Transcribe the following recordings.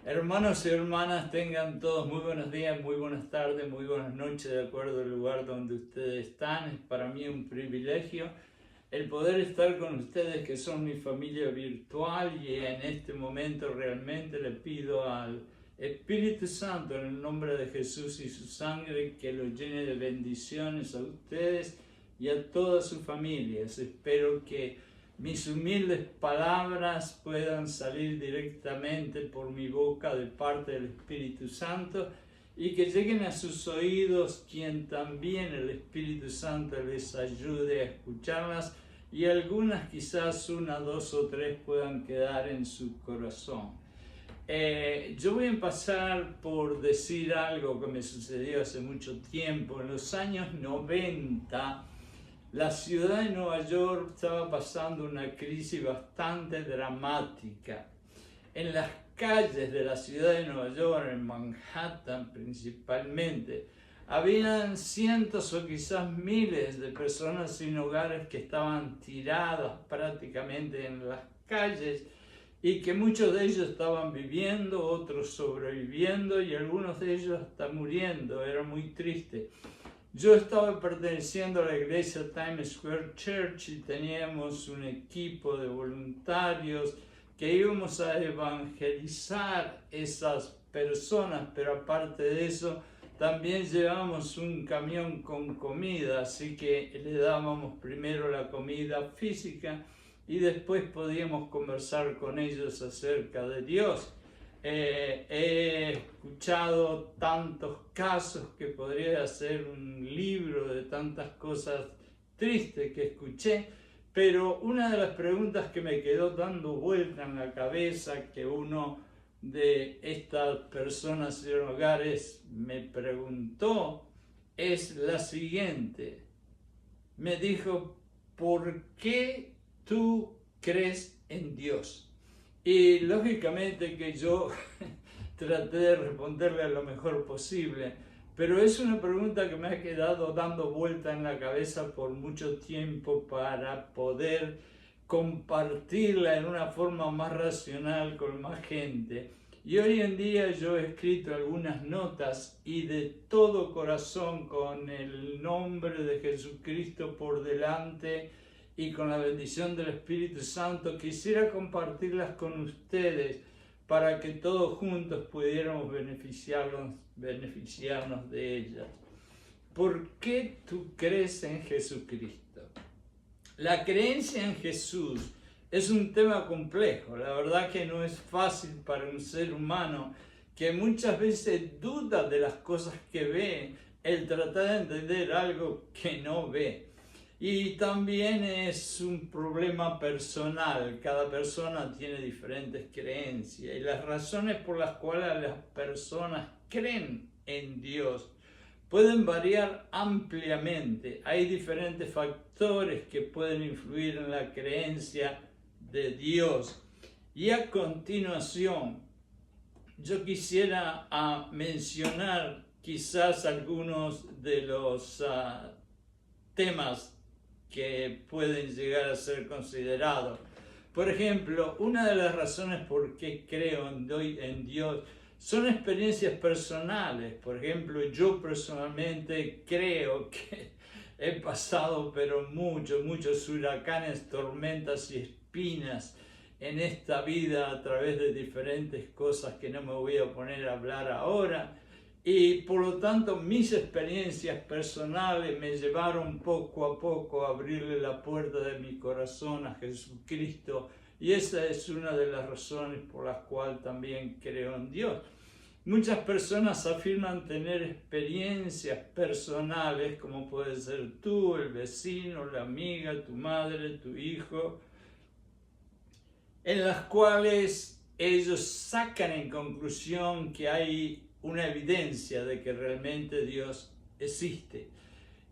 Hermanos y hermanas, tengan todos muy buenos días, muy buenas tardes, muy buenas noches, de acuerdo al lugar donde ustedes están. Es para mí un privilegio el poder estar con ustedes, que son mi familia virtual, y en este momento realmente le pido al Espíritu Santo, en el nombre de Jesús y su sangre, que lo llene de bendiciones a ustedes y a todas sus familias. Espero que mis humildes palabras puedan salir directamente por mi boca de parte del Espíritu Santo y que lleguen a sus oídos, quien también el Espíritu Santo les ayude a escucharlas, y algunas, quizás una, dos o tres, puedan quedar en su corazón. Yo voy a empezar por decir algo que me sucedió hace mucho tiempo. En los años 90, la ciudad de Nueva York estaba pasando una crisis bastante dramática. En las calles de la ciudad de Nueva York, en Manhattan principalmente, habían cientos o quizás miles de personas sin hogares que estaban tiradas prácticamente en las calles, y que muchos de ellos estaban viviendo, otros sobreviviendo y algunos de ellos hasta muriendo. Era muy triste. Yo estaba perteneciendo a la iglesia Times Square Church y teníamos un equipo de voluntarios que íbamos a evangelizar esas personas, pero aparte de eso también llevábamos un camión con comida, así que le dábamos primero la comida física y después podíamos conversar con ellos acerca de Dios. He escuchado tantos casos que podría hacer un libro de tantas cosas tristes que escuché, pero una de las preguntas que me quedó dando vuelta en la cabeza, que uno de estas personas sin hogares me preguntó, es la siguiente. Me dijo: ¿por qué tú crees en Dios? Y lógicamente que yo traté de responderle lo mejor posible, pero es una pregunta que me ha quedado dando vuelta en la cabeza por mucho tiempo para poder compartirla en una forma más racional con más gente. Y hoy en día yo he escrito algunas notas y de todo corazón, con el nombre de Jesucristo por delante y con la bendición del Espíritu Santo, quisiera compartirlas con ustedes para que todos juntos pudiéramos beneficiarnos de ellas. ¿Por qué tú crees en Jesucristo? La creencia en Jesús es un tema complejo. La verdad que no es fácil para un ser humano que muchas veces duda de las cosas que ve, el tratar de entender algo que no ve. Y también es un problema personal. Cada persona tiene diferentes creencias y las razones por las cuales las personas creen en Dios pueden variar ampliamente. Hay diferentes factores que pueden influir en la creencia de Dios. Y a continuación, yo quisiera mencionar quizás algunos de los temas que pueden llegar a ser considerados. Por ejemplo, una de las razones por qué creo en Dios son experiencias personales. Por ejemplo, yo personalmente creo que he pasado pero muchos huracanes, tormentas y espinas en esta vida a través de diferentes cosas que no me voy a poner a hablar ahora. Y por lo tanto mis experiencias personales me llevaron poco a poco a abrirle la puerta de mi corazón a Jesucristo, y esa es una de las razones por las cuales también creo en Dios. Muchas personas afirman tener experiencias personales, como puede ser tú, el vecino, la amiga, tu madre, tu hijo, en las cuales ellos sacan en conclusión que hay una evidencia de que realmente Dios existe.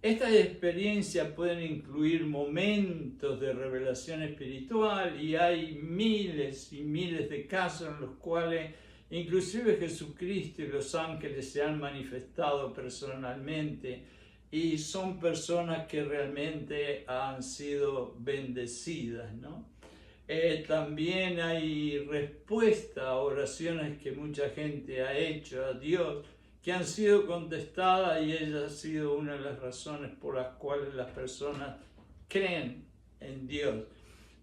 Estas experiencias pueden incluir momentos de revelación espiritual, y hay miles y miles de casos en los cuales inclusive Jesucristo y los ángeles se han manifestado personalmente, y son personas que realmente han sido bendecidas, ¿no? También hay respuesta a oraciones que mucha gente ha hecho a Dios, que han sido contestadas, y ella ha sido una de las razones por las cuales las personas creen en Dios.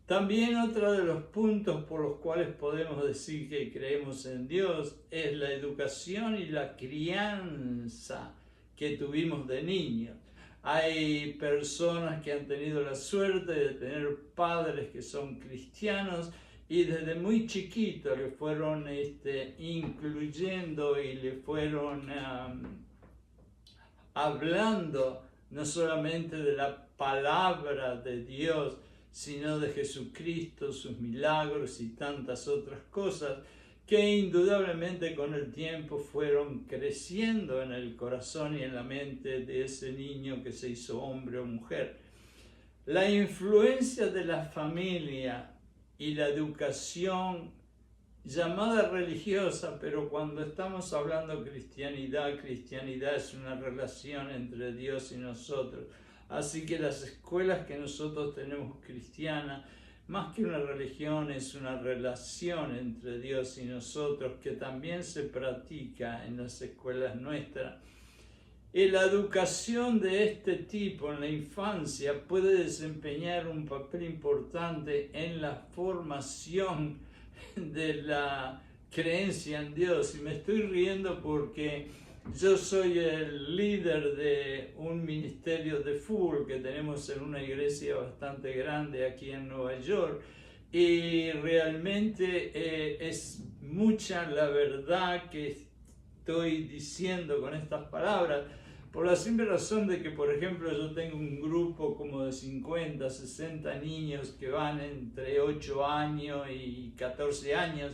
También otro de los puntos por los cuales podemos decir que creemos en Dios es la educación y la crianza que tuvimos de niños. Hay personas que han tenido la suerte de tener padres que son cristianos y desde muy chiquito le fueron incluyendo y le fueron hablando no solamente de la palabra de Dios, sino de Jesucristo, sus milagros y tantas otras cosas que indudablemente con el tiempo fueron creciendo en el corazón y en la mente de ese niño que se hizo hombre o mujer. La influencia de la familia y la educación llamada religiosa, pero cuando estamos hablando cristianidad es una relación entre Dios y nosotros. Así que las escuelas que nosotros tenemos cristianas, más que una religión, es una relación entre Dios y nosotros que también se practica en las escuelas nuestras. Y la educación de este tipo en la infancia puede desempeñar un papel importante en la formación de la creencia en Dios. Y me estoy riendo porque yo soy el líder de un ministerio de fútbol que tenemos en una iglesia bastante grande aquí en Nueva York, y realmente es mucha la verdad que estoy diciendo con estas palabras, por la simple razón de que, por ejemplo, yo tengo un grupo como de 50, 60 niños que van entre 8 años y 14 años,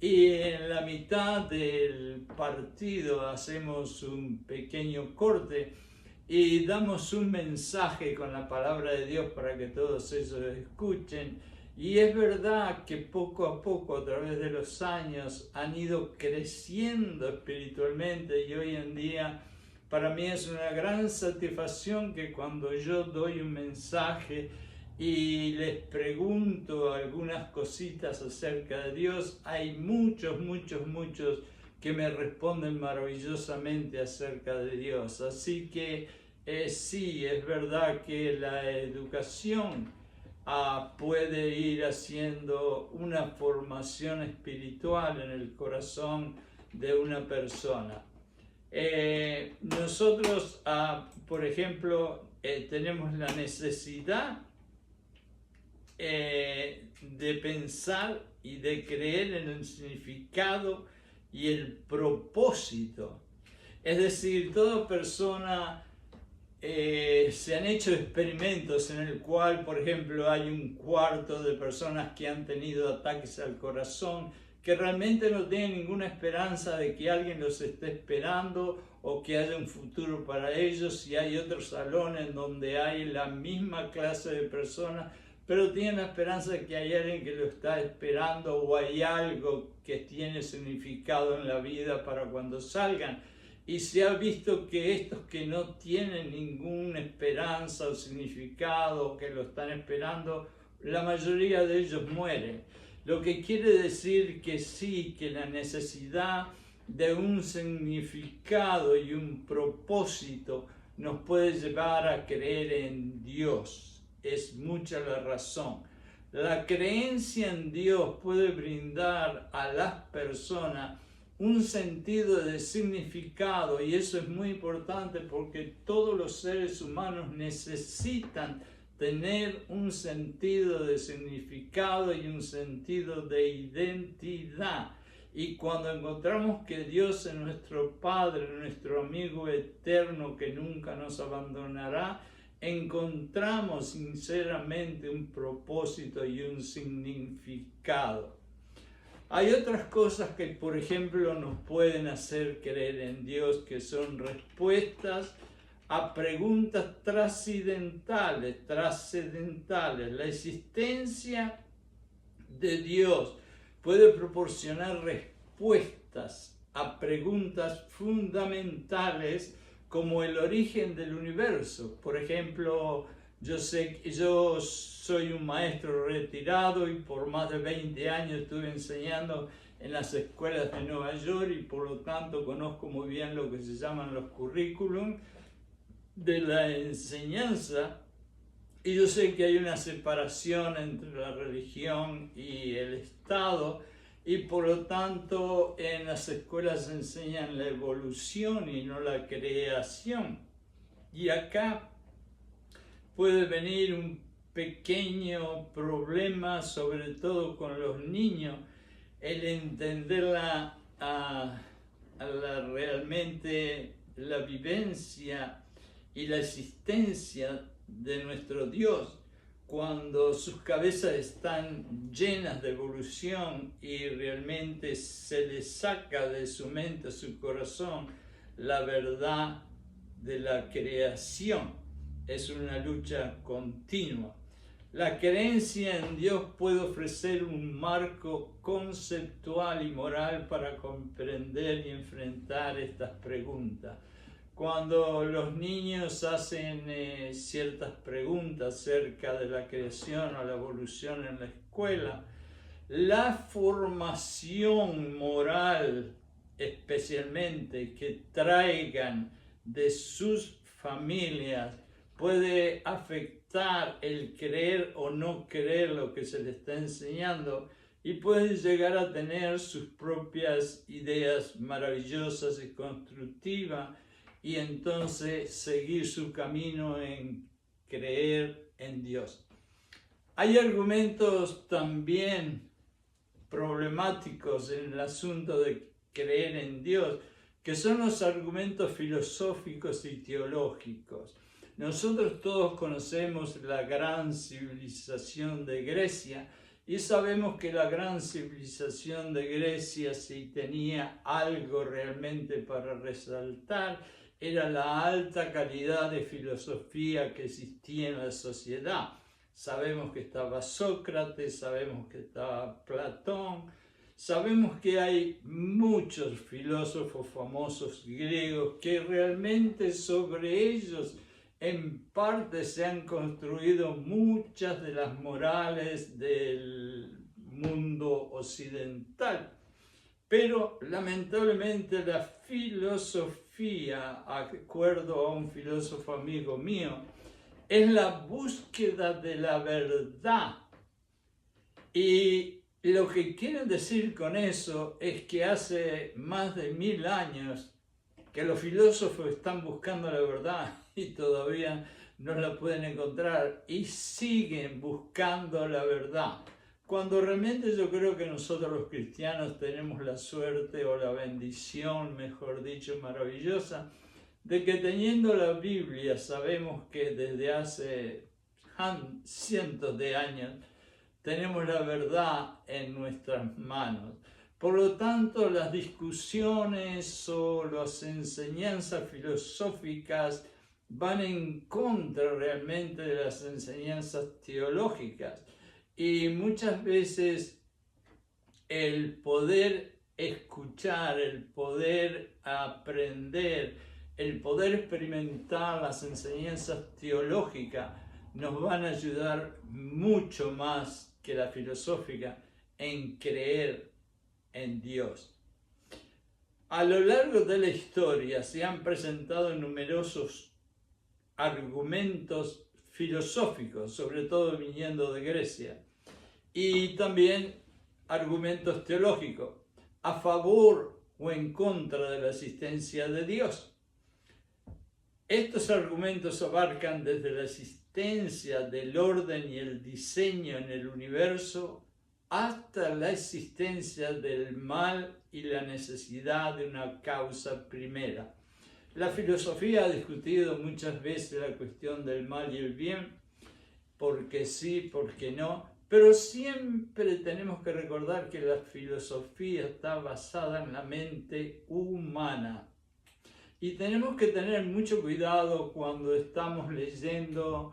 y en la mitad del partido hacemos un pequeño corte y damos un mensaje con la palabra de Dios para que todos ellos escuchen. Y es verdad que poco a poco, a través de los años, han ido creciendo espiritualmente, y hoy en día para mí es una gran satisfacción que cuando yo doy un mensaje y les pregunto algunas cositas acerca de Dios, hay muchos que me responden maravillosamente acerca de Dios. Así que sí, es verdad que la educación puede ir haciendo una formación espiritual en el corazón de una persona. Nosotros, por ejemplo, tenemos la necesidad de pensar y de creer en el significado y el propósito. Es decir, toda persona, se han hecho experimentos en el cual, por ejemplo, hay un cuarto de personas que han tenido ataques al corazón, que realmente no tienen ninguna esperanza de que alguien los esté esperando o que haya un futuro para ellos, y hay otros salones donde hay la misma clase de personas, pero tienen la esperanza de que hay alguien que lo está esperando, o hay algo que tiene significado en la vida para cuando salgan. Y se ha visto que estos que no tienen ninguna esperanza o significado, que lo están esperando, la mayoría de ellos mueren. Lo que quiere decir que sí, que la necesidad de un significado y un propósito nos puede llevar a creer en Dios. Es mucha la razón. La creencia en Dios puede brindar a las personas un sentido de significado, y eso es muy importante porque todos los seres humanos necesitan tener un sentido de significado y un sentido de identidad. Y cuando encontramos que Dios es nuestro Padre, nuestro amigo eterno que nunca nos abandonará, encontramos sinceramente un propósito y un significado. Hay otras cosas que, por ejemplo, nos pueden hacer creer en Dios, que son respuestas a preguntas trascendentales. La existencia de Dios puede proporcionar respuestas a preguntas fundamentales como el origen del universo. Por ejemplo, Yo sé que yo soy un maestro retirado y por más de 20 años estuve enseñando en las escuelas de Nueva York y por lo tanto conozco muy bien lo que se llaman los currículum de la enseñanza. Y yo sé que hay una separación entre la religión y el Estado y por lo tanto en las escuelas se enseñan la evolución y no la creación. Y acá puede venir un pequeño problema, sobre todo con los niños, el entender realmente la vivencia y la existencia de nuestro Dios cuando sus cabezas están llenas de evolución y realmente se les saca de su mente, su corazón, la verdad de la creación. Es una lucha continua. La creencia en Dios puede ofrecer un marco conceptual y moral para comprender y enfrentar estas preguntas. Cuando los niños hacen ciertas preguntas acerca de la creación o la evolución en la escuela, la formación moral, especialmente que traigan de sus familias, puede afectar el creer o no creer lo que se les está enseñando y pueden llegar a tener sus propias ideas maravillosas y constructivas y entonces seguir su camino en creer en Dios. Hay argumentos también problemáticos en el asunto de creer en Dios, que son los argumentos filosóficos y teológicos. Nosotros todos conocemos la gran civilización de Grecia y sabemos que la gran civilización de Grecia, si tenía algo realmente para resaltar, era la alta calidad de filosofía que existía en la sociedad. Sabemos que estaba Sócrates, sabemos que estaba Platón, sabemos que hay muchos filósofos famosos griegos que realmente sobre ellos en parte se han construido muchas de las morales del mundo occidental. Pero lamentablemente la filosofía, de acuerdo a un filósofo amigo mío, es la búsqueda de la verdad. Y lo que quieren decir con eso es que hace más de 1000 años que los filósofos están buscando la verdad y todavía no la pueden encontrar y siguen buscando la verdad. Cuando realmente yo creo que nosotros los cristianos tenemos la suerte o la bendición, mejor dicho, maravillosa, de que teniendo la Biblia sabemos que desde hace cientos de años tenemos la verdad en nuestras manos. Por lo tanto, las discusiones o las enseñanzas filosóficas van en contra realmente de las enseñanzas teológicas. Y muchas veces el poder escuchar, el poder aprender, el poder experimentar las enseñanzas teológicas nos van a ayudar mucho más que la filosófica en creer en Dios. A lo largo de la historia se han presentado numerosos argumentos filosóficos, sobre todo viniendo de Grecia, y también argumentos teológicos a favor o en contra de la existencia de Dios. Estos argumentos abarcan desde la existencia del orden y el diseño en el universo hasta la existencia del mal y la necesidad de una causa primera. La filosofía ha discutido muchas veces la cuestión del mal y el bien, porque sí, porque no, pero siempre tenemos que recordar que la filosofía está basada en la mente humana. Y tenemos que tener mucho cuidado cuando estamos leyendo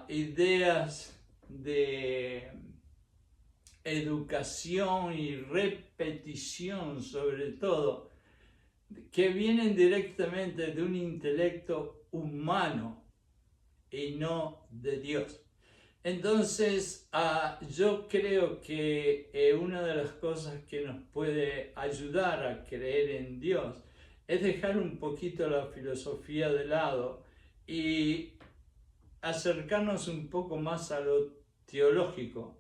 ideas de educación y repetición, sobre todo, que vienen directamente de un intelecto humano y no de Dios. Entonces, yo creo que una de las cosas que nos puede ayudar a creer en Dios es dejar un poquito la filosofía de lado y acercarnos un poco más a lo teológico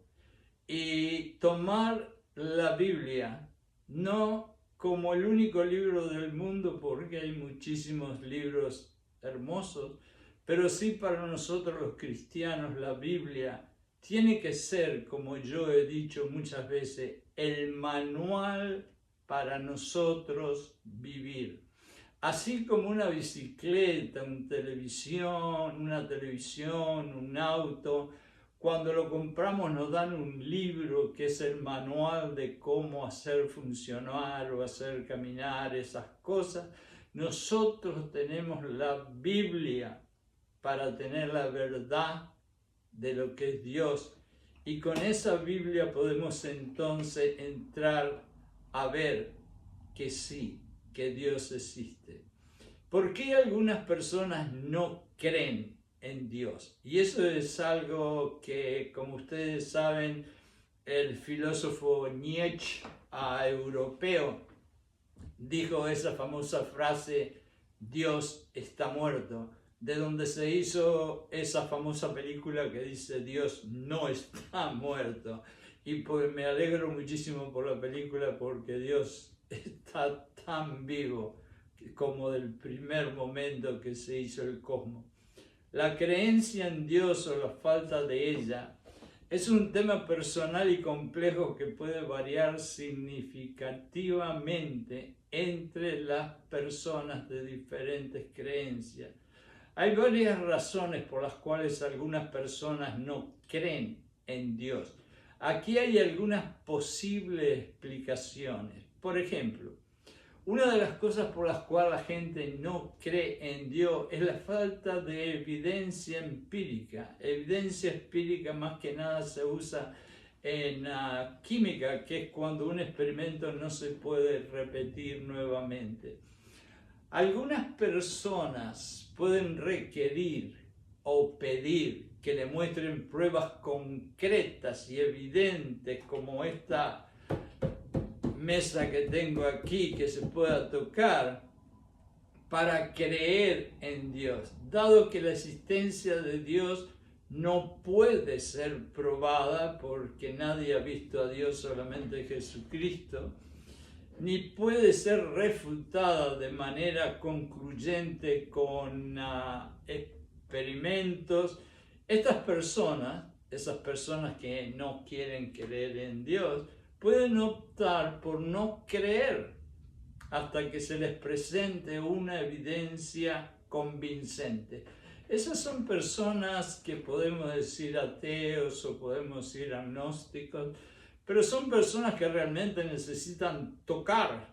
y tomar la Biblia no como el único libro del mundo, porque hay muchísimos libros hermosos, pero sí para nosotros los cristianos la Biblia tiene que ser, como yo he dicho muchas veces, el manual para nosotros vivir. Así como una bicicleta, una televisión, un auto, cuando lo compramos nos dan un libro que es el manual de cómo hacer funcionar o hacer caminar esas cosas. Nosotros tenemos la Biblia para tener la verdad de lo que es Dios. Y con esa Biblia podemos entonces entrar a ver que sí, que Dios existe. ¿Por qué algunas personas no creen en Dios? Y eso es algo que, como ustedes saben, el filósofo Nietzsche, europeo, dijo esa famosa frase, Dios está muerto, de donde se hizo esa famosa película que dice Dios no está muerto. Y pues me alegro muchísimo por la película porque Dios está tan vivo como del primer momento que se hizo el cosmos. La creencia en Dios o la falta de ella es un tema personal y complejo que puede variar significativamente entre las personas de diferentes creencias. Hay varias razones por las cuales algunas personas no creen en Dios. Aquí hay algunas posibles explicaciones. Por ejemplo, una de las cosas por las cuales la gente no cree en Dios es la falta de evidencia empírica. Evidencia empírica más que nada se usa en química, que es cuando un experimento no se puede repetir nuevamente. Algunas personas pueden requerir o pedir que le muestren pruebas concretas y evidentes como esta mesa que tengo aquí que se pueda tocar para creer en Dios, dado que la existencia de Dios no puede ser probada porque nadie ha visto a Dios, solamente Jesucristo, ni puede ser refutada de manera concluyente con experimentos. Estas personas, esas personas que no quieren creer en Dios, pueden optar por no creer hasta que se les presente una evidencia convincente. Esas son personas que podemos decir ateos o podemos decir agnósticos, pero son personas que realmente necesitan tocar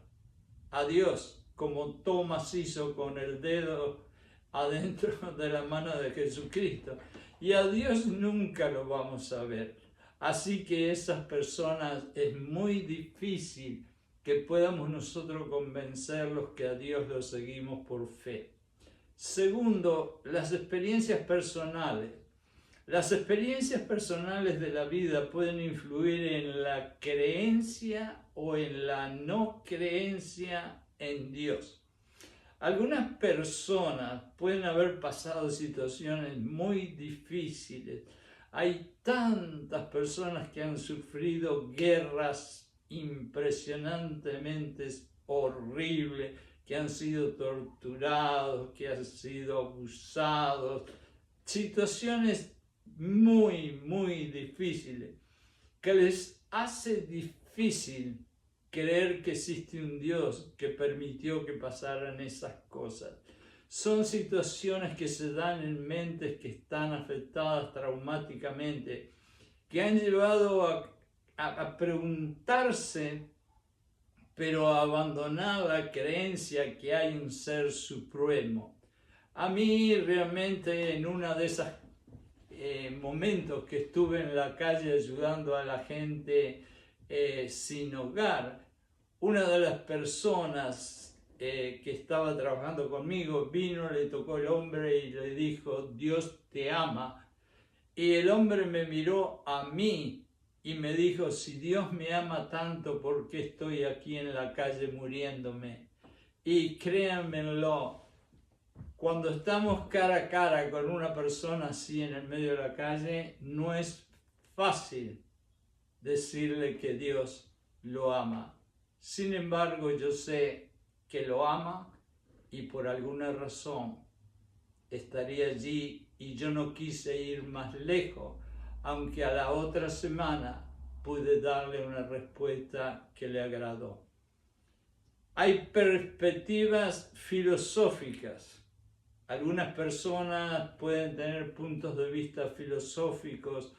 a Dios, como Tomás hizo con el dedo adentro de la mano de Jesucristo. Y a Dios nunca lo vamos a ver. Así que esas personas es muy difícil que podamos nosotros convencerlos que a Dios lo seguimos por fe. Segundo, las experiencias personales. Las experiencias personales de la vida pueden influir en la creencia o en la no creencia en Dios. Algunas personas pueden haber pasado situaciones muy difíciles. Hay tantas personas que han sufrido guerras impresionantemente horribles, que han sido torturados, que han sido abusados, situaciones muy difíciles, que les hace difícil creer que existe un Dios que permitió que pasaran esas cosas. Son situaciones que se dan en mentes que están afectadas traumáticamente, que han llevado a preguntarse, pero a abandonar la creencia que hay un ser supremo. A mí realmente en una de esas momentos que estuve en la calle ayudando a la gente sin hogar, una de las personas que estaba trabajando conmigo, vino, le tocó el hombre y le dijo, Dios te ama. Y el hombre me miró a mí y me dijo, si Dios me ama tanto, ¿por qué estoy aquí en la calle muriéndome? Y créanmelo, cuando estamos cara a cara con una persona así en el medio de la calle, no es fácil decirle que Dios lo ama. Sin embargo, yo sé que lo ama y por alguna razón estaría allí y yo no quise ir más lejos, aunque a la otra semana pude darle una respuesta que le agradó. Hay perspectivas filosóficas. Algunas personas pueden tener puntos de vista filosóficos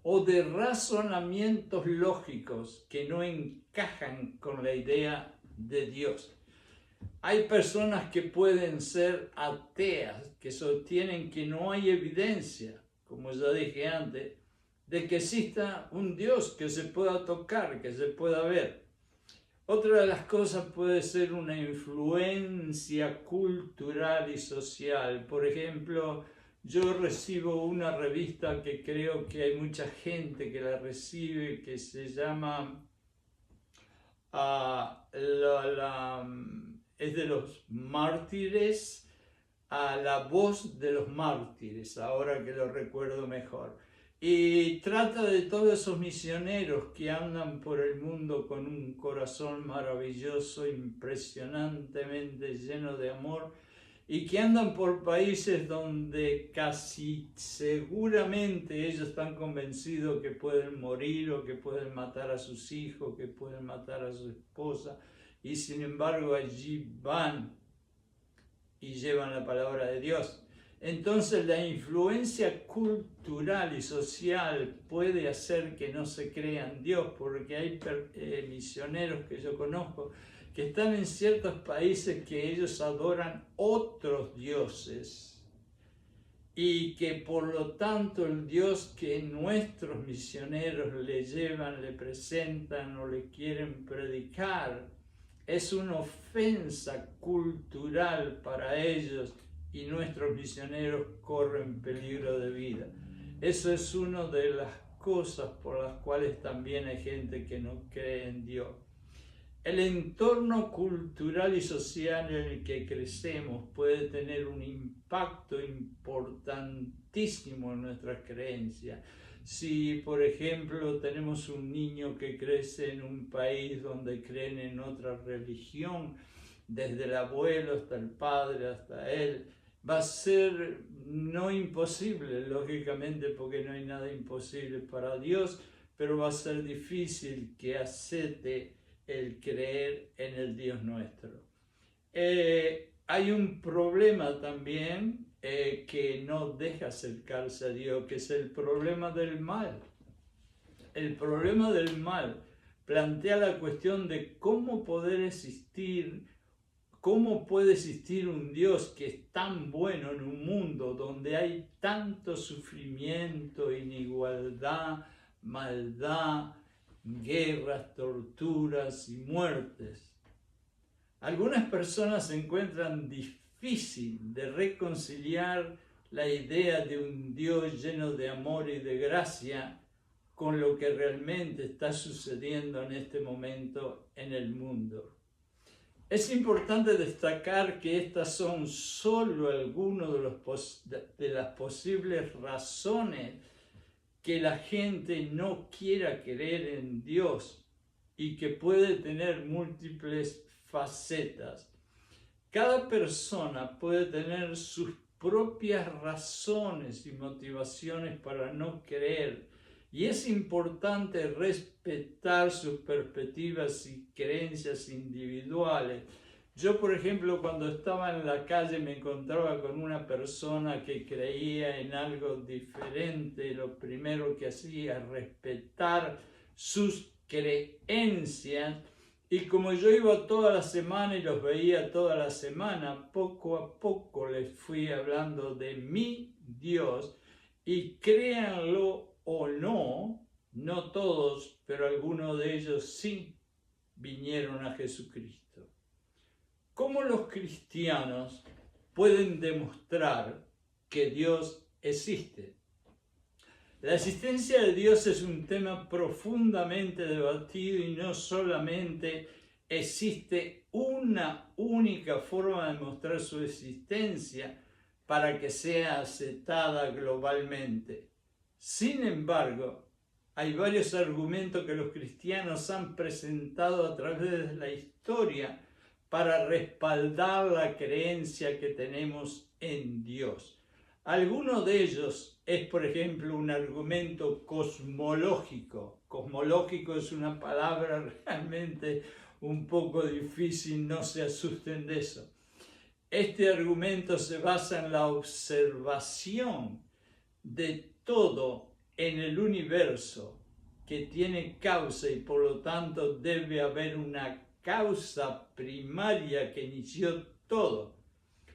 o de razonamientos lógicos que no encajan con la idea de Dios. Hay personas que pueden ser ateas, que sostienen que no hay evidencia, como ya dije antes, de que exista un Dios que se pueda tocar, que se pueda ver. Otra de las cosas puede ser una influencia cultural y social. Por ejemplo, yo recibo una revista que creo que hay mucha gente que la recibe, que se llama es de los mártires, a la voz de los mártires, ahora que lo recuerdo mejor. Y trata de todos esos misioneros que andan por el mundo con un corazón maravilloso, impresionantemente lleno de amor, y que andan por países donde casi seguramente ellos están convencidos que pueden morir o que pueden matar a sus hijos, que pueden matar a su esposa, y sin embargo allí van y llevan la palabra de Dios. Entonces la influencia cultural y social puede hacer que no se crea en Dios, porque hay misioneros que yo conozco que están en ciertos países que ellos adoran otros dioses y que por lo tanto el Dios que nuestros misioneros le llevan, le presentan o le quieren predicar es una ofensa cultural para ellos y nuestros misioneros corren peligro de vida. Eso es una de las cosas por las cuales también hay gente que no cree en Dios. El entorno cultural y social en el que crecemos puede tener un impacto importantísimo en nuestras creencias. Si, por ejemplo, tenemos un niño que crece en un país donde creen en otra religión, desde el abuelo hasta el padre, hasta él, va a ser no imposible, lógicamente, porque no hay nada imposible para Dios, pero va a ser difícil que acepte el creer en el Dios nuestro. Hay un problema también que no deja acercarse a Dios, que es el problema del mal. El problema del mal plantea la cuestión de cómo puede existir un Dios que es tan bueno en un mundo donde hay tanto sufrimiento, inigualdad, maldad, guerras, torturas y muertes. Algunas personas se encuentran difícil de reconciliar la idea de un Dios lleno de amor y de gracia con lo que realmente está sucediendo en este momento en el mundo. Es importante destacar que estas son solo algunas de las posibles razones que la gente no quiera creer en Dios y que puede tener múltiples facetas. Cada persona puede tener sus propias razones y motivaciones para no creer, y es importante respetar sus perspectivas y creencias individuales. Yo, por ejemplo, cuando estaba en la calle me encontraba con una persona que creía en algo diferente. Lo primero que hacía era respetar sus creencias, y como yo iba toda la semana y los veía toda la semana, poco a poco les fui hablando de mi Dios, y créanlo o no, no todos, pero algunos de ellos sí vinieron a Jesucristo. ¿Cómo los cristianos pueden demostrar que Dios existe? La existencia de Dios es un tema profundamente debatido y no solamente existe una única forma de mostrar su existencia para que sea aceptada globalmente. Sin embargo, hay varios argumentos que los cristianos han presentado a través de la historia para respaldar la creencia que tenemos en Dios. Alguno de ellos es, por ejemplo, un argumento cosmológico. Cosmológico es una palabra realmente un poco difícil, no se asusten de eso. Este argumento se basa en la observación de todo en el universo que tiene causa y por lo tanto debe haber una causa primaria que inició todo.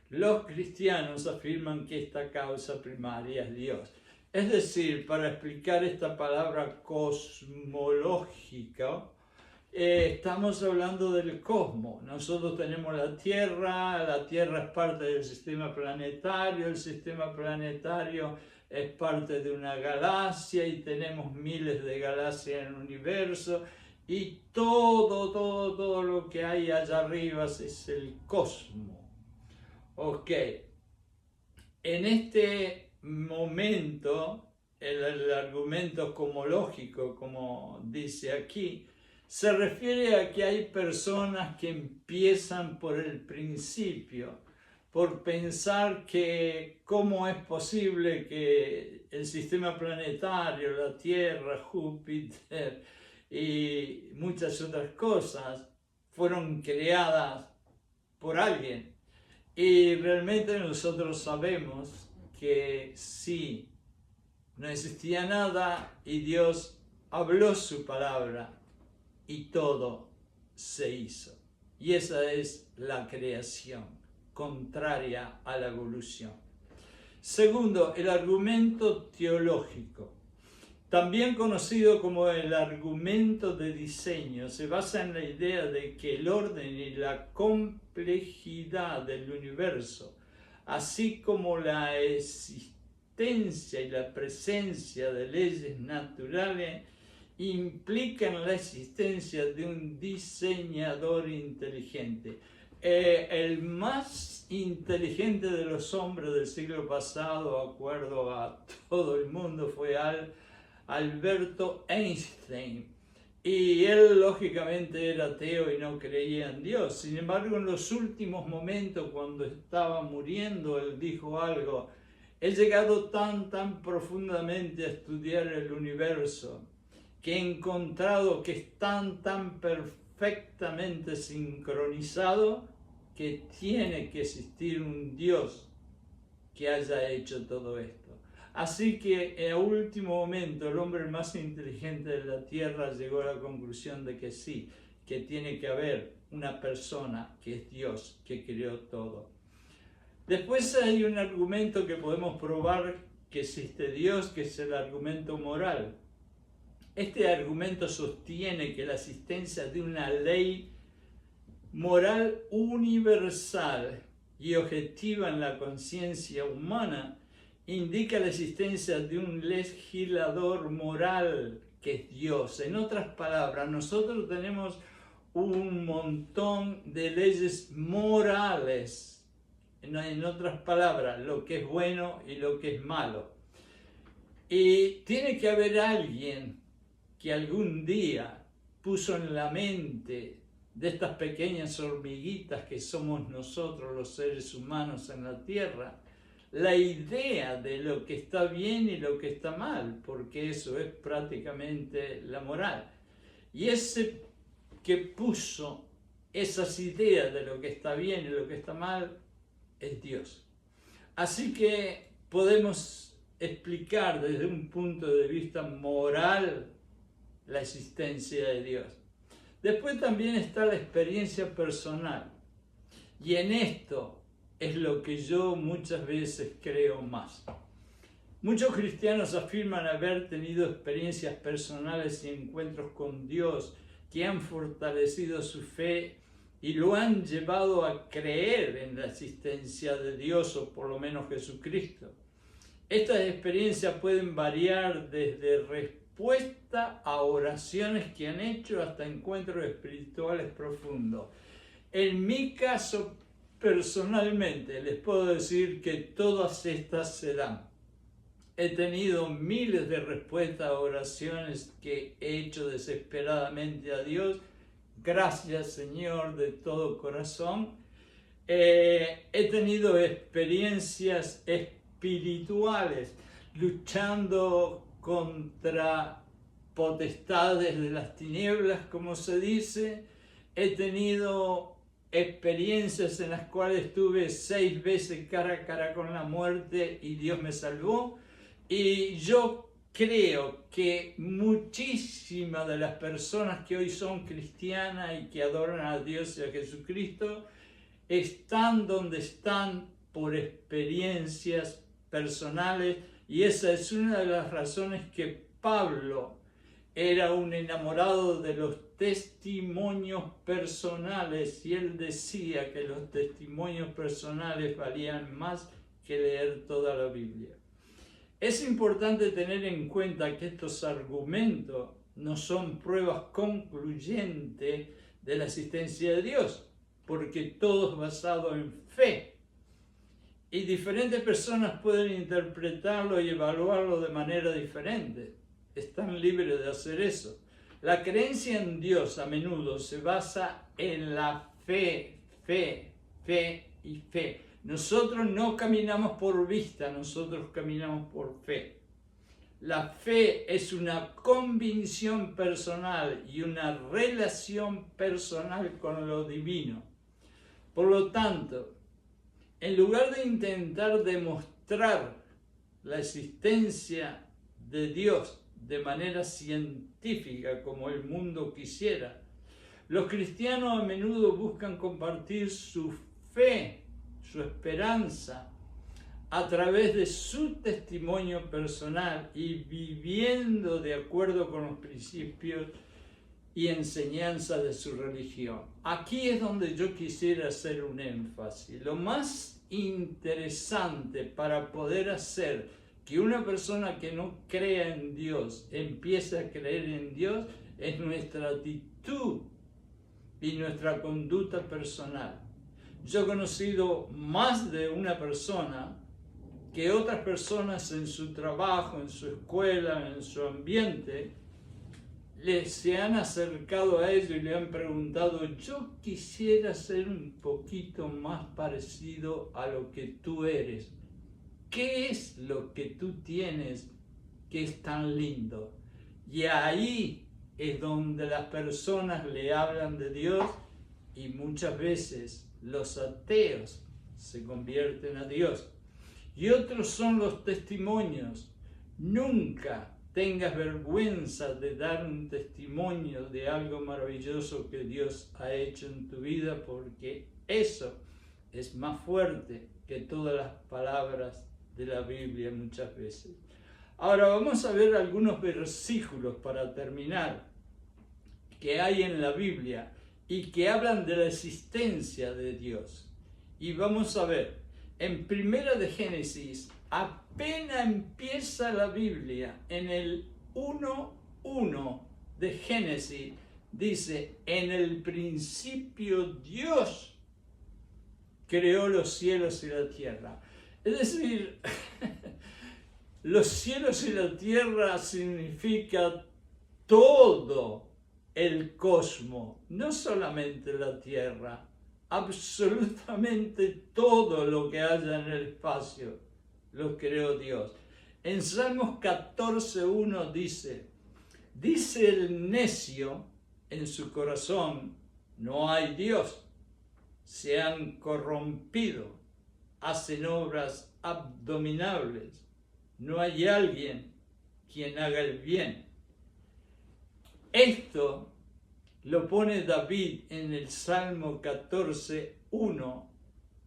Los cristianos afirman que esta causa primaria es Dios. Es decir, para explicar esta palabra cosmológica, estamos hablando del cosmos. Nosotros tenemos la Tierra es parte del sistema planetario, el sistema planetario es parte de una galaxia y tenemos miles de galaxias en el universo y todo lo que hay allá arriba es el cosmos. Ok, en este momento el argumento cosmológico, como dice aquí, se refiere a que hay personas que empiezan por el principio, por pensar que cómo es posible que el sistema planetario, la Tierra, Júpiter y muchas otras cosas fueron creadas por alguien. Y realmente nosotros sabemos que sí, no existía nada y Dios habló su palabra y todo se hizo. Y esa es la creación, contraria a la evolución. Segundo, el argumento teológico, también conocido como el argumento de diseño, se basa en la idea de que el orden y la complejidad del universo, así como la existencia y la presencia de leyes naturales, implican la existencia de un diseñador inteligente. El más inteligente de los hombres del siglo pasado, de acuerdo a todo el mundo, fue Alberto Einstein, y él lógicamente era ateo y no creía en Dios. Sin embargo, en los últimos momentos, cuando estaba muriendo, él dijo algo: he llegado tan profundamente a estudiar el universo que he encontrado que es tan perfectamente sincronizado que tiene que existir un Dios que haya hecho todo esto. Así que en el último momento el hombre más inteligente de la Tierra llegó a la conclusión de que sí, que tiene que haber una persona que es Dios, que creó todo. Después hay un argumento que podemos probar que existe Dios, que es el argumento moral. Este argumento sostiene que la existencia de una ley moral universal y objetiva en la conciencia humana indica la existencia de un legislador moral que es Dios. En otras palabras, nosotros tenemos un montón de leyes morales. En otras palabras, lo que es bueno y lo que es malo. Y tiene que haber alguien que algún día puso en la mente de estas pequeñas hormiguitas que somos nosotros los seres humanos en la Tierra, la idea de lo que está bien y lo que está mal, porque eso es prácticamente la moral. Y ese que puso esas ideas de lo que está bien y lo que está mal es Dios. Así que podemos explicar desde un punto de vista moral la existencia de Dios. Después también está la experiencia personal. Y en esto es lo que yo muchas veces creo más. Muchos cristianos afirman haber tenido experiencias personales y encuentros con Dios que han fortalecido su fe y lo han llevado a creer en la existencia de Dios, o por lo menos Jesucristo. Estas experiencias pueden variar desde respuesta a oraciones que han hecho hasta encuentros espirituales profundos. En mi caso, personalmente, les puedo decir que todas estas se dan. He tenido miles de respuestas a oraciones que he hecho desesperadamente a Dios. Gracias, Señor, de todo corazón. He tenido experiencias espirituales luchando contra potestades de las tinieblas, como se dice. He tenido experiencias en las cuales estuve 6 veces cara a cara con la muerte y Dios me salvó. Y yo creo que muchísimas de las personas que hoy son cristianas y que adoran a Dios y a Jesucristo están donde están por experiencias personales, y esa es una de las razones que Pablo era un enamorado de los testimonios personales, y él decía que los testimonios personales valían más que leer toda la Biblia. Es importante tener en cuenta que estos argumentos no son pruebas concluyentes de la existencia de Dios, porque todo es basado en fe. Y diferentes personas pueden interpretarlo y evaluarlo de manera diferente. Están libres de hacer eso. La creencia en Dios a menudo se basa en la fe, fe, fe y fe. Nosotros no caminamos por vista, nosotros caminamos por fe. La fe es una convicción personal y una relación personal con lo divino. Por lo tanto, en lugar de intentar demostrar la existencia de Dios de manera científica como el mundo quisiera, los cristianos a menudo buscan compartir su fe, su esperanza, a través de su testimonio personal y viviendo de acuerdo con los principios y enseñanzas de su religión. Aquí es donde yo quisiera hacer un énfasis. Lo más interesante para poder hacer que una persona que no crea en Dios empiece a creer en Dios es nuestra actitud y nuestra conducta personal. Yo he conocido más de una persona que otras personas en su trabajo, en su escuela, en su ambiente, se han acercado a ellos y le han preguntado: yo quisiera ser un poquito más parecido a lo que tú eres. ¿Qué es lo que tú tienes que es tan lindo? Y ahí es donde las personas le hablan de Dios, y muchas veces los ateos se convierten a Dios. Y otros son los testimonios. Nunca tengas vergüenza de dar un testimonio de algo maravilloso que Dios ha hecho en tu vida, porque eso es más fuerte que todas las palabras de la Biblia muchas veces. Ahora vamos a ver algunos versículos para terminar que hay en la Biblia y que hablan de la existencia de Dios. Y vamos a ver, en Primera de Génesis, apenas empieza la Biblia, en el 1:1 de Génesis, dice: en el principio Dios creó los cielos y la tierra. Es decir, los cielos y la tierra significa todo el cosmos, no solamente la tierra, absolutamente todo lo que haya en el espacio lo creó Dios. En Salmos 14:1 dice el necio en su corazón: no hay Dios, se han corrompido, hacen obras abominables, no hay alguien quien haga el bien. Esto lo pone David en el Salmo 14:1,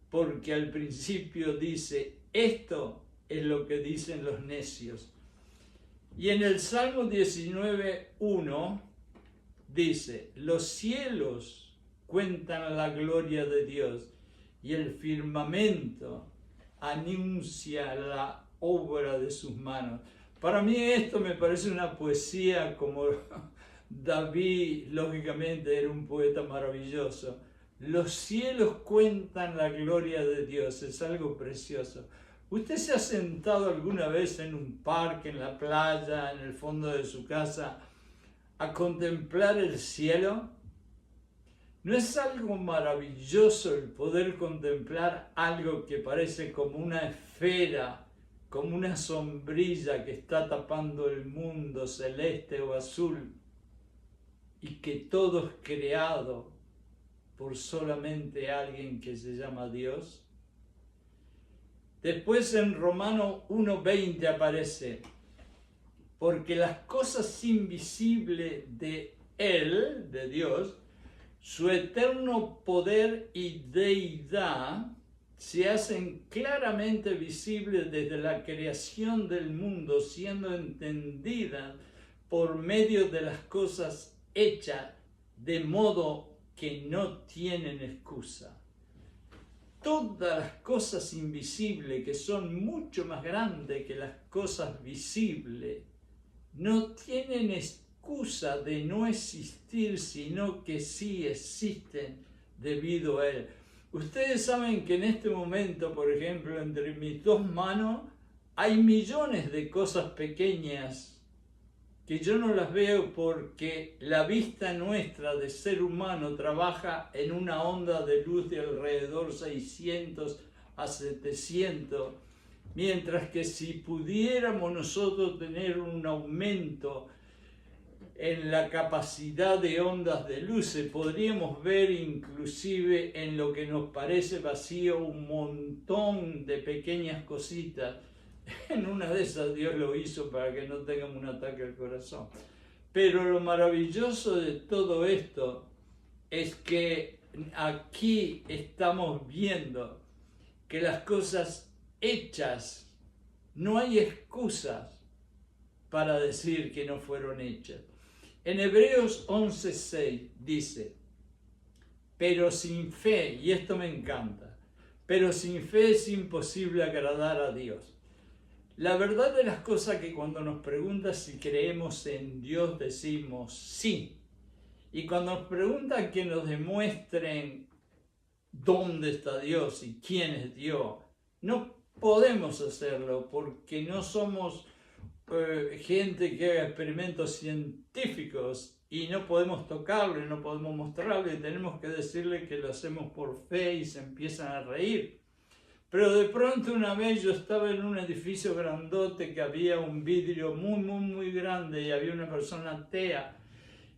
porque al principio dice: esto es lo que dicen los necios. Y en el Salmo 19:1 dice: los cielos cuentan la gloria de Dios y el firmamento anuncia la obra de sus manos. Para mí esto me parece una poesía como David, lógicamente, era un poeta maravilloso. Los cielos cuentan la gloria de Dios, es algo precioso. ¿Usted se ha sentado alguna vez en un parque, en la playa, en el fondo de su casa, a contemplar el cielo? ¿No es algo maravilloso el poder contemplar algo que parece como una esfera, como una sombrilla que está tapando el mundo celeste o azul, y que todo es creado por solamente alguien que se llama Dios? Después en Romanos 1:20 aparece: porque las cosas invisibles de Él, de Dios, su eterno poder y deidad, se hacen claramente visibles desde la creación del mundo, siendo entendidas por medio de las cosas hechas, de modo que no tienen excusa. Todas las cosas invisibles, que son mucho más grandes que las cosas visibles, no tienen excusa de no existir, sino que sí existen debido a Él. Ustedes saben que en este momento, por ejemplo, entre mis dos manos, hay millones de cosas pequeñas que yo no las veo porque la vista nuestra de ser humano trabaja en una onda de luz de alrededor 600 a 700, mientras que si pudiéramos nosotros tener un aumento en la capacidad de ondas de luz, podríamos ver inclusive en lo que nos parece vacío un montón de pequeñas cositas. En una de esas Dios lo hizo para que no tengamos un ataque al corazón. Pero lo maravilloso de todo esto es que aquí estamos viendo que las cosas hechas, no hay excusas para decir que no fueron hechas. En Hebreos 11:6 dice: pero sin fe, y esto me encanta, pero sin fe es imposible agradar a Dios. La verdad de las cosas es que cuando nos preguntan si creemos en Dios, decimos sí. Y cuando nos preguntan que nos demuestren dónde está Dios y quién es Dios, no podemos hacerlo porque no somos gente que haga experimentos científicos y no podemos tocarlo y no podemos mostrarlo y tenemos que decirle que lo hacemos por fe y se empiezan a reír. Pero de pronto una vez yo estaba en un edificio grandote que había un vidrio muy grande y había una persona atea.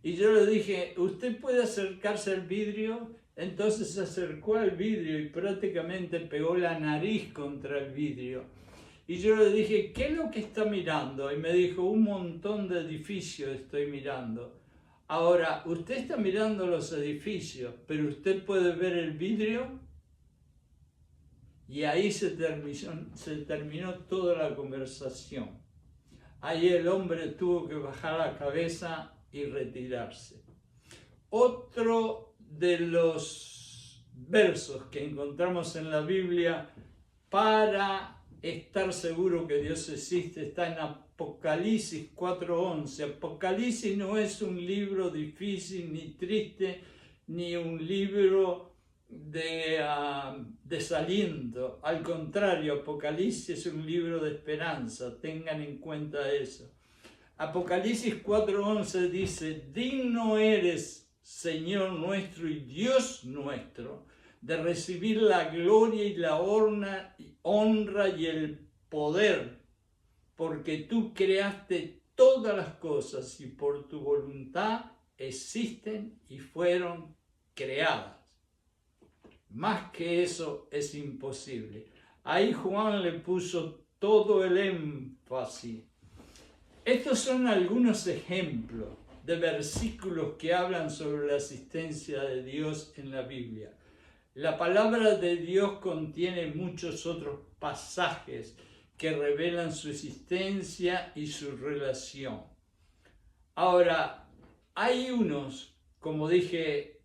Y yo le dije: ¿usted puede acercarse al vidrio? Entonces se acercó al vidrio y prácticamente pegó la nariz contra el vidrio. Y yo le dije: ¿qué es lo que está mirando? Y me dijo: un montón de edificios estoy mirando. Ahora, usted está mirando los edificios, pero ¿usted puede ver el vidrio? Y ahí se terminó toda la conversación. Ahí el hombre tuvo que bajar la cabeza y retirarse. Otro de los versos que encontramos en la Biblia para estar seguro que Dios existe está en Apocalipsis 4:11. Apocalipsis no es un libro difícil ni triste, ni un libro de desaliento. Al contrario, Apocalipsis es un libro de esperanza, tengan en cuenta eso. Apocalipsis 4:11 dice: digno eres, Señor nuestro y Dios nuestro, de recibir la gloria y la honra y el poder, porque tú creaste todas las cosas y por tu voluntad existen y fueron creadas. Más que eso es imposible. Ahí Juan le puso todo el énfasis. Estos son algunos ejemplos de versículos que hablan sobre la existencia de Dios en la Biblia. La palabra de Dios contiene muchos otros pasajes que revelan su existencia y su relación. Ahora, hay unos, como dije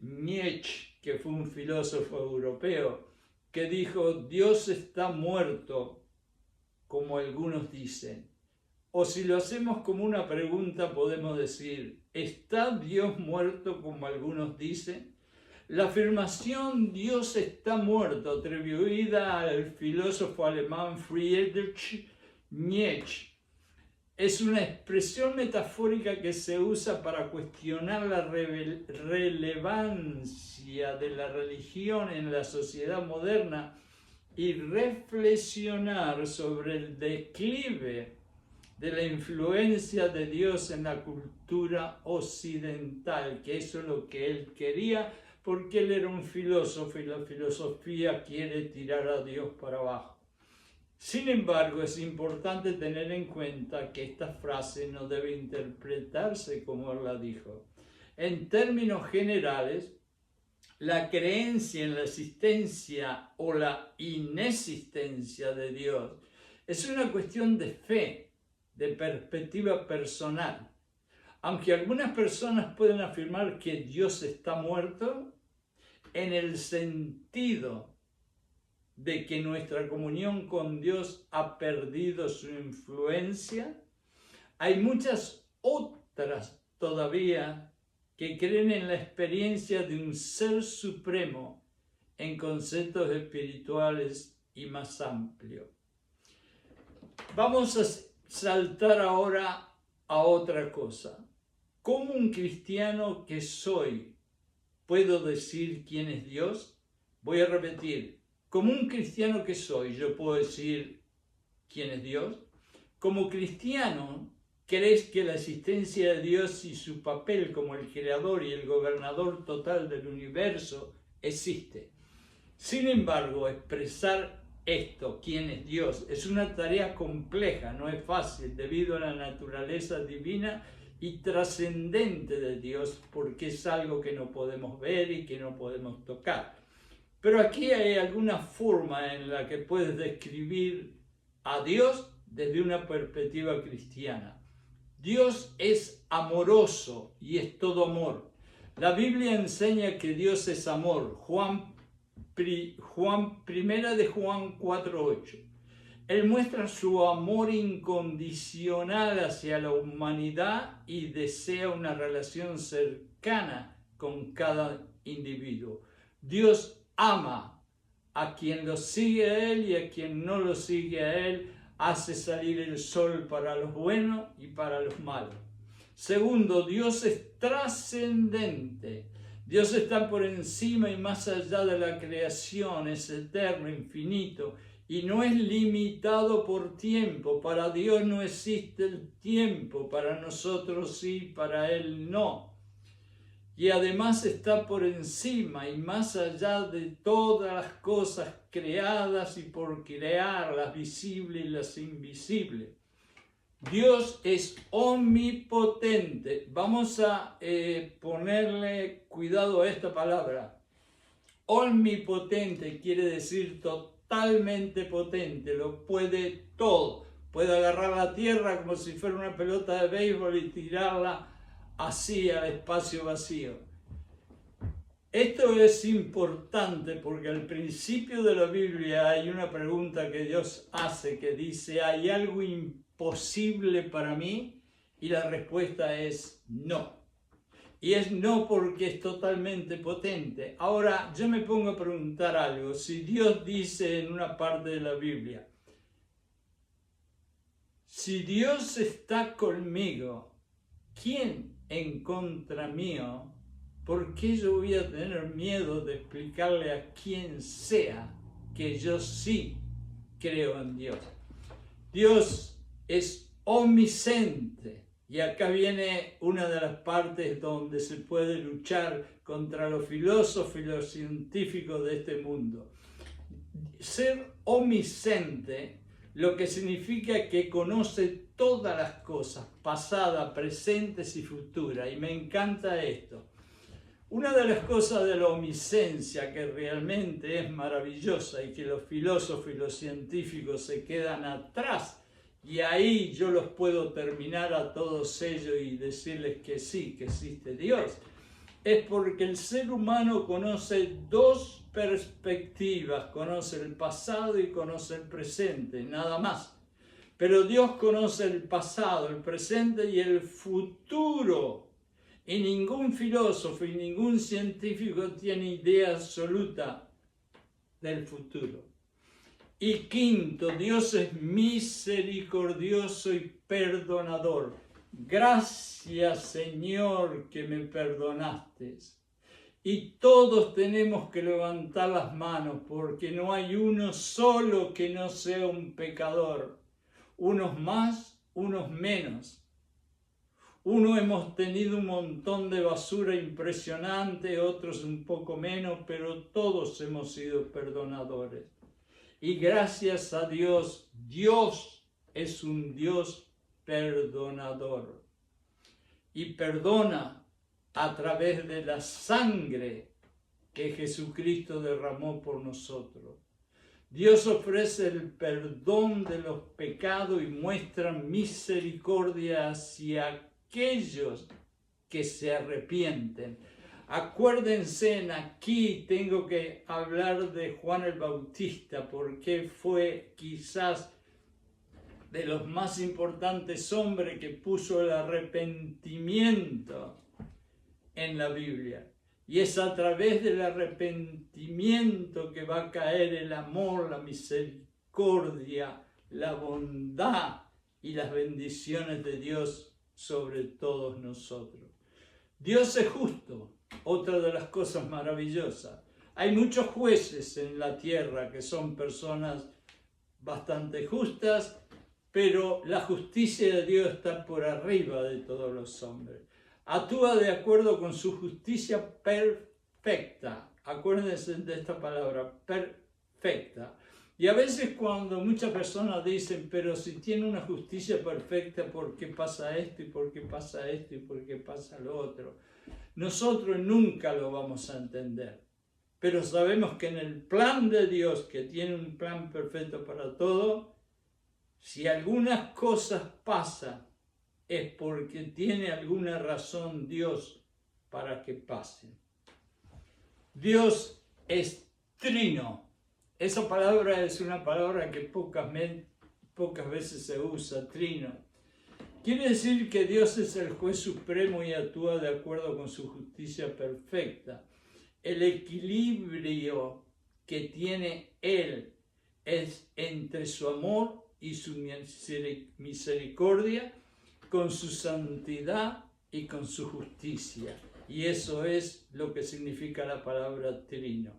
Nietzsche, que fue un filósofo europeo, que dijo: Dios está muerto, como algunos dicen. O si lo hacemos como una pregunta, podemos decir: ¿está Dios muerto, como algunos dicen? La afirmación Dios está muerto, atribuida al filósofo alemán Friedrich Nietzsche, es una expresión metafórica que se usa para cuestionar la relevancia de la religión en la sociedad moderna y reflexionar sobre el declive de la influencia de Dios en la cultura occidental, que eso es lo que él quería, porque él era un filósofo y la filosofía quiere tirar a Dios para abajo. Sin embargo, es importante tener en cuenta que esta frase no debe interpretarse como él la dijo. En términos generales, la creencia en la existencia o la inexistencia de Dios es una cuestión de fe, de perspectiva personal. Aunque algunas personas pueden afirmar que Dios está muerto, en el sentido de que nuestra comunión con Dios ha perdido su influencia, hay muchas otras todavía que creen en la experiencia de un ser supremo en conceptos espirituales y más amplios. Vamos a saltar ahora a otra cosa. ¿Cómo un cristiano que soy puedo decir quién es Dios? Voy a repetir. Como un cristiano que soy, yo puedo decir quién es Dios. Como cristiano, ¿crees que la existencia de Dios y su papel como el creador y el gobernador total del universo existe? Sin embargo, expresar esto, quién es Dios, es una tarea compleja, no es fácil, debido a la naturaleza divina y trascendente de Dios, porque es algo que no podemos ver y que no podemos tocar. Pero aquí hay alguna forma en la que puedes describir a Dios desde una perspectiva cristiana. Dios es amoroso y es todo amor. La Biblia enseña que Dios es amor. Primera de Juan 4:8. Él muestra su amor incondicional hacia la humanidad y desea una relación cercana con cada individuo. Dios ama a quien lo sigue a Él y a quien no lo sigue a Él, hace salir el sol para los buenos y para los malos. Segundo, Dios es trascendente. Dios está por encima y más allá de la creación, es eterno, infinito y no es limitado por tiempo. Para Dios no existe el tiempo, para nosotros sí, para Él no. Y además está por encima y más allá de todas las cosas creadas y por crear, las visibles y las invisibles. Dios es omnipotente. Vamos a ponerle cuidado a esta palabra. Omnipotente quiere decir totalmente potente, lo puede todo. Puede agarrar la tierra como si fuera una pelota de béisbol y tirarla así al espacio vacío. Esto es importante porque al principio de la Biblia hay una pregunta que Dios hace que dice: ¿hay algo imposible para mí? Y la respuesta es no. Y es no porque es totalmente potente. Ahora yo me pongo a preguntar algo. Si Dios dice en una parte de la Biblia: si Dios está conmigo, ¿quién en contra mío? ¿Por qué yo voy a tener miedo de explicarle a quien sea que yo sí creo en Dios? Dios es omnisciente. Y acá viene una de las partes donde se puede luchar contra los filósofos y los científicos de este mundo. Ser omnisciente, lo que significa que conoce todas las cosas, pasadas, presentes y futuras. Y me encanta esto. Una de las cosas de la omnisciencia que realmente es maravillosa y que los filósofos y los científicos se quedan atrás, y ahí yo los puedo terminar a todos ellos y decirles que sí, que existe Dios, es porque el ser humano conoce dos perspectivas, conoce el pasado y conoce el presente, nada más. Pero Dios conoce el pasado, el presente y el futuro. Y ningún filósofo y ningún científico tiene idea absoluta del futuro. Y quinto, Dios es misericordioso y perdonador. Gracias, Señor, que me perdonaste. Y todos tenemos que levantar las manos, porque no hay uno solo que no sea un pecador. Unos más, unos menos. Uno hemos tenido un montón de basura impresionante, otros un poco menos, pero todos hemos sido perdonadores. Y gracias a Dios, Dios es un Dios perdonador. Y perdona a través de la sangre que Jesucristo derramó por nosotros. Dios ofrece el perdón de los pecados y muestra misericordia hacia aquellos que se arrepienten. Acuérdense, aquí tengo que hablar de Juan el Bautista, porque fue quizás de los más importantes hombres que puso el arrepentimiento en la Biblia. Y es a través del arrepentimiento que va a caer el amor, la misericordia, la bondad y las bendiciones de Dios sobre todos nosotros. Dios es justo, otra de las cosas maravillosas. Hay muchos jueces en la tierra que son personas bastante justas, pero la justicia de Dios está por arriba de todos los hombres. Actúa de acuerdo con su justicia perfecta. Acuérdense de esta palabra, perfecta. Y a veces cuando muchas personas dicen, pero si tiene una justicia perfecta, ¿por qué pasa esto? ¿Y por qué pasa esto? ¿Y por qué pasa lo otro? Nosotros nunca lo vamos a entender. Pero sabemos que en el plan de Dios, que tiene un plan perfecto para todo, si algunas cosas pasan, es porque tiene alguna razón Dios para que pasen. Dios es trino. Esa palabra es una palabra que pocas veces se usa, trino. Quiere decir que Dios es el juez supremo y actúa de acuerdo con su justicia perfecta. El equilibrio que tiene Él es entre su amor y su misericordia, con su santidad y con su justicia. Y eso es lo que significa la palabra trino.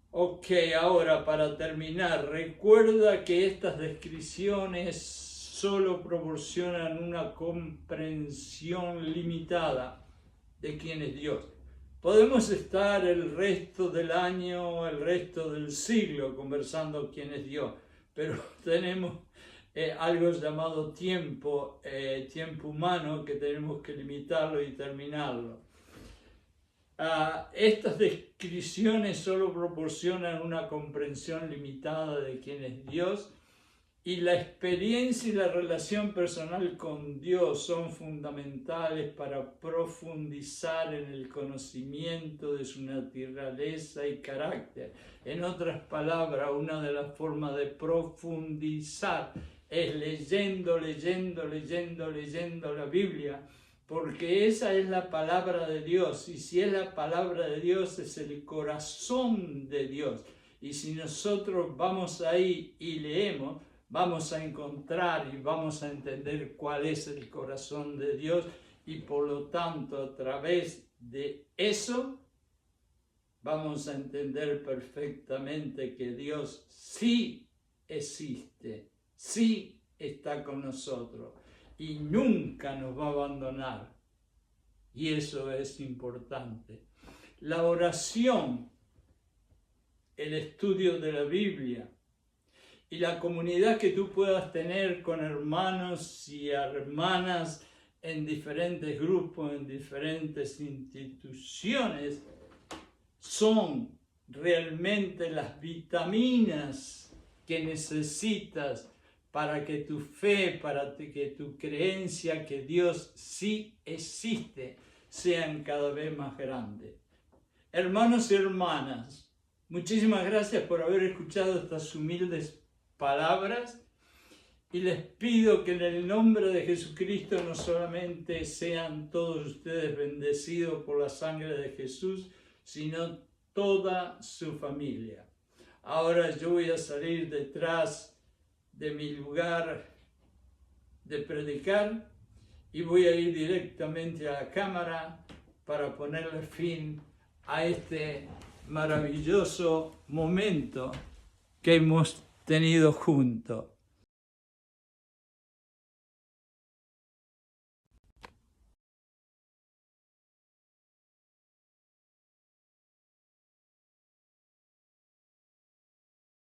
Ok, ahora para terminar, recuerda que estas descripciones solo proporcionan una comprensión limitada de quién es Dios. Podemos estar el resto del año, el resto del siglo conversando quién es Dios, pero tenemos algo llamado tiempo humano, que tenemos que limitarlo y terminarlo. Estas descripciones solo proporcionan una comprensión limitada de quién es Dios, y la experiencia y la relación personal con Dios son fundamentales para profundizar en el conocimiento de su naturaleza y carácter. En otras palabras, una de las formas de profundizar es leyendo la Biblia, porque esa es la palabra de Dios, y si es la palabra de Dios, es el corazón de Dios. Y si nosotros vamos ahí y leemos, vamos a encontrar y vamos a entender cuál es el corazón de Dios, y por lo tanto, a través de eso, vamos a entender perfectamente que Dios sí existe, sí está con nosotros y nunca nos va a abandonar. Y eso es importante. La oración, el estudio de la Biblia y la comunidad que tú puedas tener con hermanos y hermanas en diferentes grupos, en diferentes instituciones, son realmente las vitaminas que necesitas para que tu fe, para que tu creencia que Dios sí existe, sean cada vez más grandes. Hermanos y hermanas, muchísimas gracias por haber escuchado estas humildes palabras y les pido que en el nombre de Jesucristo no solamente sean todos ustedes bendecidos por la sangre de Jesús, sino toda su familia. Ahora yo voy a salir detrás de mi lugar de predicar y voy a ir directamente a la cámara para ponerle fin a este maravilloso momento que hemos tenido juntos.